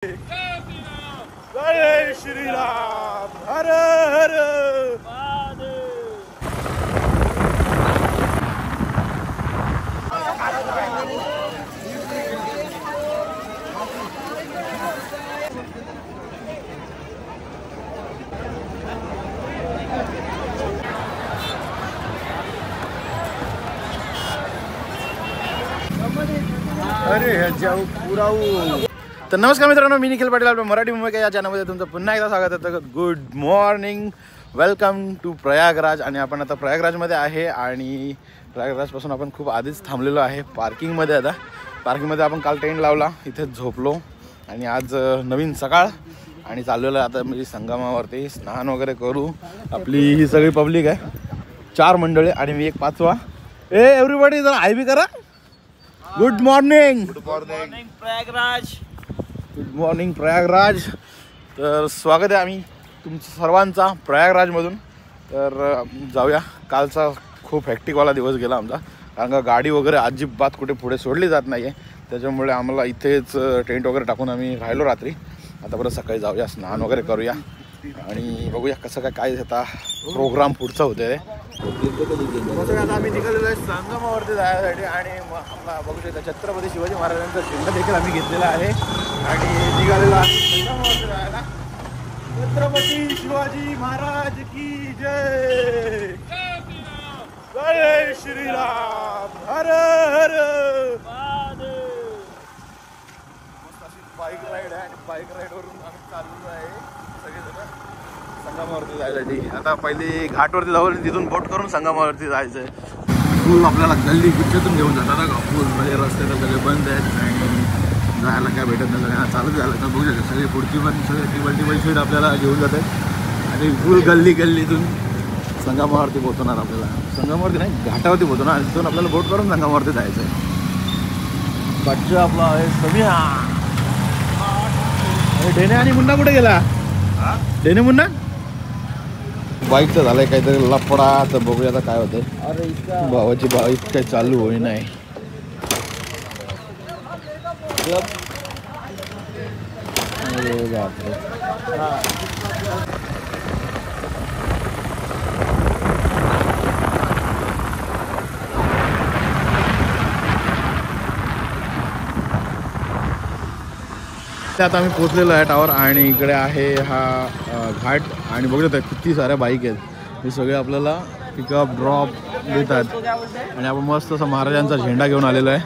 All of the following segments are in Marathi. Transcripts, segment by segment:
जय श्रीराम हर हर अरे जाऊ पुराऊ. तर नमस्कार मित्रांनो, मी निखिल पाटील आपल्या मराठी मुंबई या चॅनलमध्ये तुमचं पुन्हा एकदा स्वागत आहे. Good morning, welcome to Prayagraj. आणि आपण आता प्रयागराजमध्ये आहे आणि प्रयागराजपासून आपण खूप आधीच थांबलेलो आहे पार्किंगमध्ये. आता पार्किंगमध्ये आपण काल टेंट लावला, इथेच झोपलो आणि आज नवीन सकाळ आणि चाललेलो आहे आता म्हणजे संगमावरती स्नान वगैरे करू. आपली ही सगळी पब्लिक आहे, 4 मंडळी आणि मी एक 5वा. एव्हरीबडी जरा आय बी करा. Good morning. Good morning Prayagraj. Good morning Prayagraj. तर स्वागत आहे आम्ही तुमचं सर्वांचा प्रयागराजमधून. तर जाऊया. कालचा खूप हॅक्टिकवाला दिवस गेला आमचा, कारण का गाडी वगैरे अजिबात कुठे पुढे सोडली जात नाही आहे. त्याच्यामुळे आम्हाला इथेच टेंट वगैरे टाकून आम्ही राहिलो रात्री. आता परत सकाळी जाऊया, स्नान वगैरे करूया आणि बघूया कसं काय आता प्रोग्राम पुढचा होते. आता आम्ही निघालेलो आहे संगमावरती जाण्यासाठी आणि आपला बघू शकता छत्रपती शिवाजी महाराजांचा झेंडा देखील आम्ही घेतलेला आहे आणि निघालेलो आहे संगमावरती जायला. छत्रपती शिवाजी महाराज की जय. जय श्रीराम हर हर. मस्त अशी बाईक राईड आहे आणि बाईक राईडवरून आम्ही चाललो आहे सगळेजण संगमावरती जायसाठी. आता पहिली घाटवरती जाऊ आणि तिथून बोट करून संगमावरती जायचं आहे. फुल आपल्याला गल्ली गुच्छेतून घेऊन जातात का फुल, म्हणजे रस्ते तर सगळे बंद आहेत आणि जायला काय भेटत नाही. सगळ्यांना चालत जायला तर बघू शकतो सगळे पुढची पण सगळे टेबल सीट आपल्याला घेऊन जात आहेत आणि फुल गल्लीतून संगमावरती पोहोचवणार. आपल्याला संगमावरती नाही, घाटावरती पोहोचवणार आणि तिथून आपल्याला बोट करून संगमावरती जायचं आहे. बच्चा आपला आहे समिया. ढेने आणि मुन्ना कुठे गेला? ढेने मुन्ना बाईकचं झालंय काहीतरी लफडा. तर बघूया आता काय होतंय. भावाची बाईक काय चालू होई नाही. आता आम्ही पोचलेलो आहे टावर आणि इकडे आहे हा घाट आणि बघू शकता किती साऱ्या बाईक आहेत. हे सगळे आपल्याला पिकअप ड्रॉप देतात आणि आपण मस्त असं महाराजांचा झेंडा घेऊन आलेलो आहे.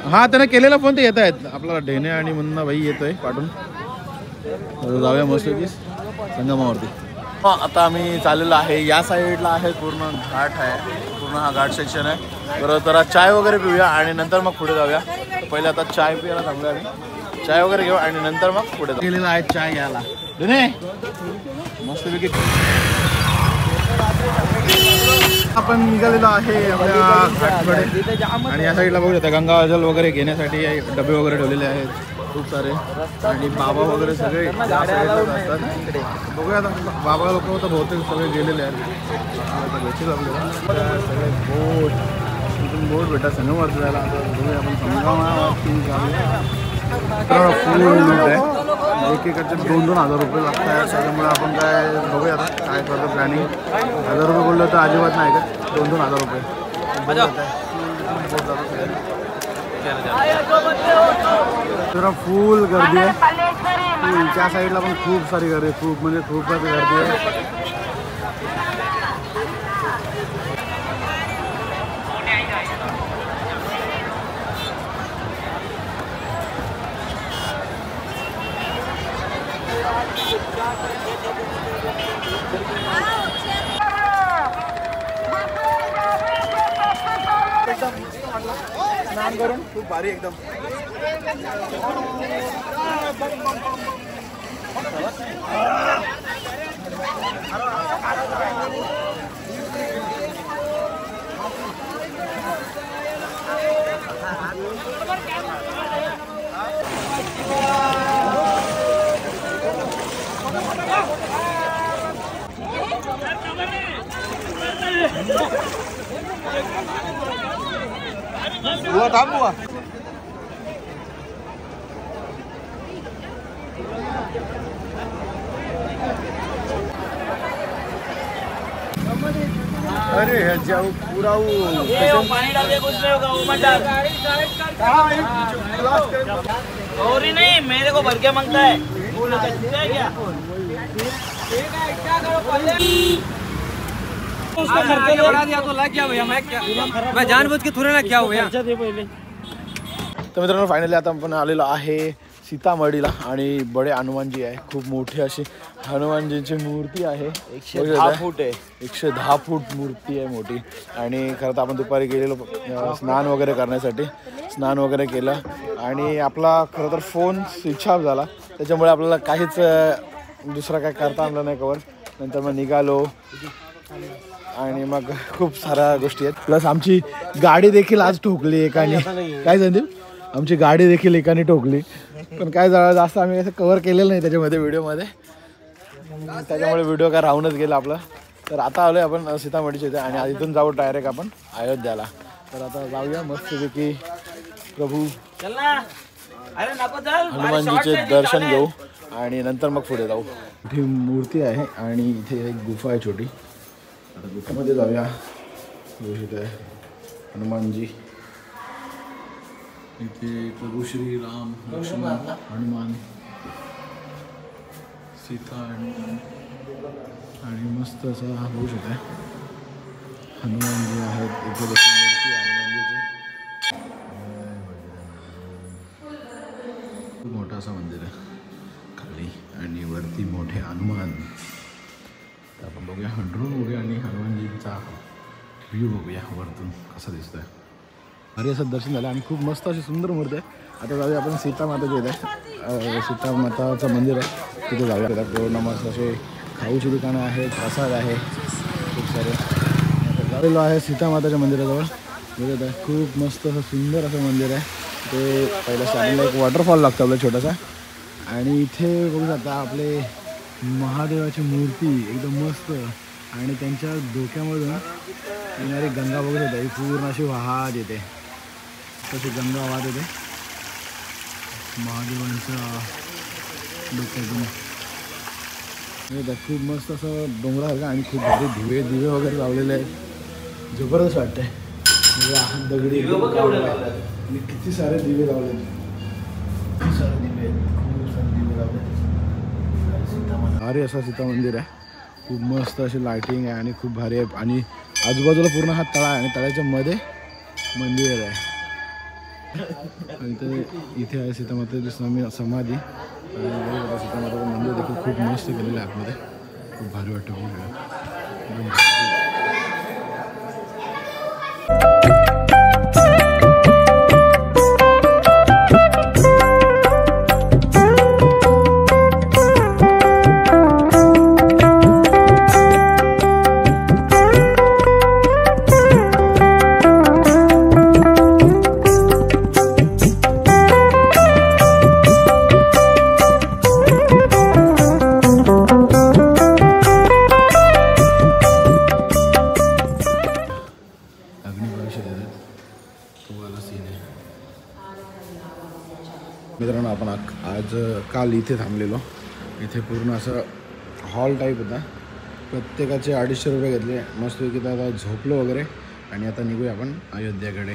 हा त्याने केलेला फोन ते येत आहेत. आपल्याला ढेने आणि मुन्ना भाई येतोय पाठवून. जाऊया मस्त की संगमावरती. आता आम्ही चाललेलो आहे, या साईडला आहे पूर्ण घाट आहे, पूर्ण हा घाट सेक्शन आहे. बरं तर चाय वगैरे पिऊया आणि नंतर मग पुढे जाऊया. पहिले आता चाय पियाला थांबूया आम्ही, चाय वगैरे घेऊ आणि नंतर मग पुढे गेलेला आहे चाय घ्यायला. मस्तपैकी आपण निघालेलो आहे आपल्या घाटकडे आणि या साईडला बघू शकता गंगाजल वगैरे घेण्यासाठी डबे वगैरे ठेवलेले आहेत खूप सारे आणि बाबा वगैरे सगळे असतात. बघूया आता बाबा लोक तर बहुतेक सगळे गेलेले आहेत. भेटेल आपल्याला सगळे बोट, इथून बोट भेटा संगमावरती जायला. बघूया आपण संगमावरती जाऊया. फुल लूट आहे, एकेकाचे 2-2 हजार रुपये लागत आहे. त्याच्यामुळे आपण काय बघूया आता काय करतो प्लॅनिंग. 1000 रुपये बोललं तर अजिबात नाही का, 2-2 हजार रुपये. जरा फुल गर्दी आहे. त्या साईडला पण खूप सारी गर्दी आहे, खूप म्हणजे खूपच गर्दी आहे. स्नान करून खूप भारी एकदम. बुआ थांब बुआ. अरे ह्याच्या पूरा पानी डाल दे, कुछ नहीं होगा, वो मत डाल। और ही नहीं, मेरे को भर के मांगता है क्या? उसका खर्चा बढ़ा दिया तो लग गया भैया। मैं जानबूझ के थोड़े ना क्या हुआ। तर मित्रांनो फायनली आता आपण आलेलो आहे सीतामढीला आणि बडे हनुमानजी आहे. खूप मोठी अशी हनुमानजींची मूर्ती आहे. 110 फूट आहे. 110 फूट मूर्ती आहे मोठी. आणि खरं तर आपण दुपारी गेलेलो स्नान वगैरे करण्यासाठी. स्नान वगैरे केलं आणि आपला खरं तर फोन स्विच ऑफ झाला, त्याच्यामुळे आपल्याला काहीच दुसरा काय करता आलं नाही कवर. नंतर मग निघालो आणि मग खूप साऱ्या गोष्टी आहेत. प्लस आमची गाडी देखील आज ठोकली एकाने. काय संदीप, आमची गाडी देखील एकाने ठोकली. पण काय झालं, जास्त आम्ही असं कव्हर केलेलं नाही त्याच्यामध्ये व्हिडिओमध्ये, त्याच्यामुळे व्हिडिओ काय राहूनच गेला आपला. तर आता आलो आहे आपण सीतामढीच्या इथे आणि इथून जाऊ डायरेक्ट आपण अयोध्याला. तर आता जाऊया मस्तपैकी प्रभू हनुमानजीचे दर्शन घेऊ आणि नंतर मग पुढे जाऊ. इथे मूर्ती आहे आणि इथे एक गुफा आहे छोटी. आता गुफामध्ये जाऊया. इथे हनुमानजी, इथे प्रभू श्री राम, लक्ष्मण, हनुमान, सीता आणि मस्त असा होऊ शकतो. हनुमानजी आहेत इथे देखील मूर्ती हनुमानजीची. खूप मोठं असं मंदिर आहे खाली आणि वरती मोठे हनुमान. तर आपण बघूया, ड्रोन बघूया आणि हनुमानजींचा व्ह्यू बघूया वरतून कसा दिसतोय. अरे असं दर्शन झालं आणि खूप मस्त अशी सुंदर मूर्ती आहे. आता जाऊया आपण सीतामाता जे आहे, सीतामाताचं मंदिर आहे तिथे जाऊया. त्यात मस्त असे खाऊची दुकानं आहेत, प्रसाद आहे खूप सारे. जाऊया आहे सीतामाताच्या मंदिराजवळ. बघत आहे खूप मस्त असं सुंदर असं मंदिर आहे. ते पहिल्या स्टार्टिंगला एक वॉटरफॉल लागतो आपला छोटासा. आणि इथे बघू शकता आपले महादेवाची मूर्ती एकदम मस्त. आणि त्यांच्या डोक्यामधून येणारी गंगा बघत होता, ही पूर्ण अशी वाहत येते. तशी गंगा वाहत येते महादेवांच्या डोक्यातून. खूप मस्त असं डोंगरासारखं आणि खूप भारी दिवे वगैरे लावलेले आहेत. जबरदस्त वाटतंय. म्हणजे दगडी आणि किती सारे दिवे लावले, किती सारे दिवे आहेत, खूप सारे दिवे लावले. भारी असं सीता मंदिर आहे. खूप मस्त अशी लायटिंग आहे आणि खूप भारी आहे. आणि आजूबाजूला पूर्ण हा तळा आहे आणि तळ्याच्या मध्ये मंदिर आहे. आणि ते इथे आहे सीतामातेची समाधी. सीतामातेचं मंदिर देखील खूप मस्त केलेलं आहे आतमध्ये. खूप भारी वाटतं बघूया. मित्रांनो आपण आज काल इथे थांबलेलो. इथे पूर्ण असं हॉल टाईप होता. प्रत्येकाचे 250 रुपये घेतले. मस्तपैकी आता झोपलो वगैरे आणि आता निघूया आपण अयोध्याकडे.